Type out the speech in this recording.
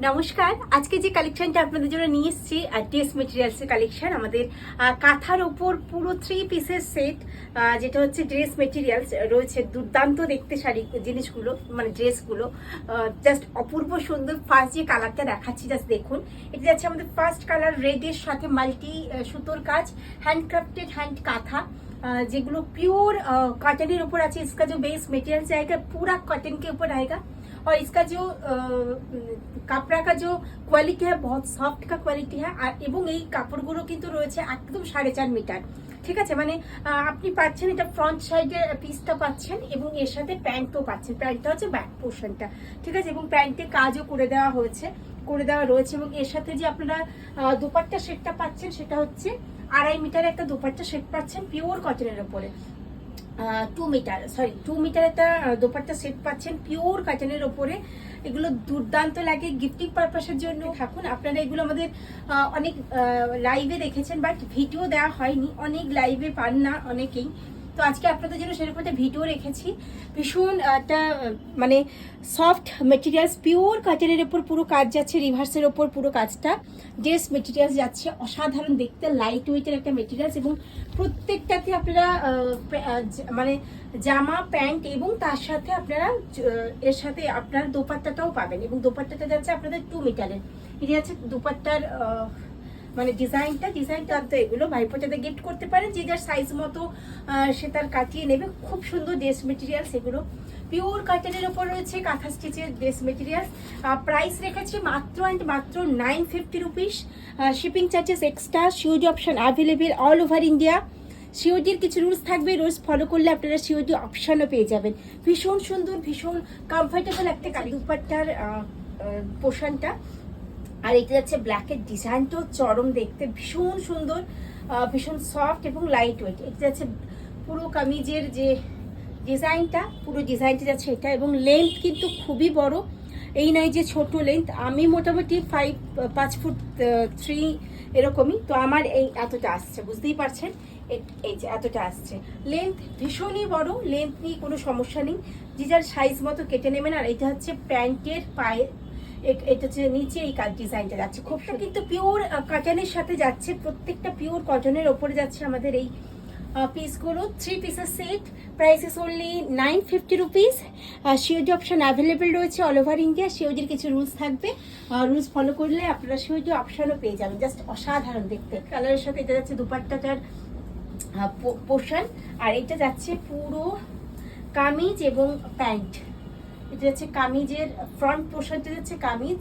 নমস্কার। আজকে যে কালেকশনটা আপনাদের জন্য নিয়ে এসেছি ড্রেস মেটেরিয়ালসের কালেকশন, আমাদের কাঁথার ওপর পুরো 3 পিসের সেট, যেটা হচ্ছে ড্রেস মেটেরিয়ালস রয়েছে। দুর্দান্ত দেখতে শাড়ি জিনিসগুলো, মানে ড্রেসগুলো জাস্ট অপূর্ব সুন্দর। ফার্স্ট যে কালারটা দেখাচ্ছি জাস্ট দেখুন, এটা যাচ্ছে আমাদের ফার্স্ট কালার রেডের সাথে মাল্টি সুতোর কাজ, হ্যান্ডক্রাফটেড হ্যান্ড কাঁথা, যেগুলো प्योर कॉटन ऊपर আছে। इसका जो बेस मटेरियल जाएगा पूरा कॉटन के ऊपर आएगा और इसका जो কাপড়া का जो क्वालिटी है बहुत सॉफ्ट का क्वालिटी है। আর এবং এই কাপড়গুলো কিন্তু রয়েছে একদম 4.5 মিটার, ঠিক আছে। মানে আপনি পাচ্ছেন এটা ফ্রন্ট সাইডের পিসটা পাচ্ছেন এবং এর সাথে প্যান্টও পাচ্ছেন। প্যান্টটা হচ্ছে ব্যাক পোর্শনটা, ঠিক আছে, এবং প্যান্টে কাজও করে দেওয়া রয়েছে এবং এর সাথে যে আপনারা দোপাট্টা সেটটা পাচ্ছেন সেটা হচ্ছে 2.5 মিটার একটা দোপাট্টা সেট পাচ্ছেন পিওর কটনের উপরে। 2 মিটার একটা দোপাট্টা সেট পাচ্ছেন পিওর কটনের উপরে। এগুলো দুর্দান্ত লাগে গিফটিং পারপাসের জন্য। থাকুন আপনারা, এগুলো আমাদের অনেক লাইভে দেখেছেন বাট ভিডিও দেওয়া হয়নি, অনেক লাইভে পান না অনেকেই। তো আজকে আপনাদের জন্য সেরকম একটা ভিডিও রেখেছি। ভীষণ একটা মানে সফট মেটেরিয়ালস, পিওর কটনের উপর পুরো কাজ যাচ্ছে, রিভার্সের ওপর পুরো কাজটা ড্রেস মেটেরিয়ালস যাচ্ছে। অসাধারণ দেখতে, লাইট ওয়েটের একটা মেটেরিয়ালস এবং প্রত্যেকটাতে আপনারা মানে জামা প্যান্ট এবং তার সাথে আপনারা এর সাথে আপনার দোপাট্টাটাও পাবেন এবং দোপাট্টাটা যাচ্ছে আপনাদের 2 মিটারের। এটা যাচ্ছে দোপাট্টার মানে ডিজাইনটা তো এগুলো ভাইপোটাতে গিফট করতে পারেন, যে যার সাইজ মতো সে তার কাটিয়ে নেবে। খুব সুন্দর ড্রেস মেটেরিয়ালস এগুলো, পিওর কটনের উপর রয়েছে কাঁথা স্টিচের ড্রেস মেটেরিয়ালস। প্রাইস রেখেছি মাত্র অ্যান্ড মাত্র 950 rupees. Shipping charges extra, COD option available all over India. সিওডির কিছু রুলস থাকবে, রুলস ফলো করলে আপনারা সিওডি অপশনও পেয়ে যাবেন। ভীষণ সুন্দর, ভীষণ কমফোর্টেবল একটা দুপাট্টার পোর্শনটা। আর এটা যাচ্ছে ব্ল্যাকের ডিজাইনটাও চরম দেখতে, ভীষণ সুন্দর, ভীষণ সফট এবং লাইট ওয়েট। এটা যাচ্ছে পুরো কামিজের যে ডিজাইনটা, পুরো ডিজাইনটা যাচ্ছে এটা এবং লেন্থ কিন্তু খুবই বড়, এই নয় যে ছোট লেন্থ। আমি মোটামুটি 5 ফুট 3 এরকমই, তো আমার এই এতটা আসছে, বুঝতেই পারছেন। এই যে এতটা আসছে লেন্থ, ভীষণই বড়। লেন্থ নিয়ে কোনো সমস্যা নেই, যে যার সাইজ মতো কেটে নেবেন। আর এটা হচ্ছে প্যান্টের পায়ে, এটা হচ্ছে নিচে এই ডিজাইনটা যাচ্ছে খুব, কিন্তু পিওর কটনের সাথে যাচ্ছে, প্রত্যেকটা পিওর কটনের ওপরে যাচ্ছে আমাদের এই পিসগুলো। 3 পিসের set, price is only 950 rupees. COD option available রয়েছে অল ওভার ইন্ডিয়া। সিওডির কিছু রুলস থাকবে, রুলস ফলো করলে আপনারা সিওডি অপশনও পেয়ে যাবেন। জাস্ট অসাধারণ দেখতে। কালারের সাথে এটা যাচ্ছে দুপাট্টাটার পোর্শন, আর এটা যাচ্ছে পুরো কামিজ এবং প্যান্ট। এটা যাচ্ছে কামিজের ফ্রন্ট পোর্শনটা যাচ্ছে কামিজ,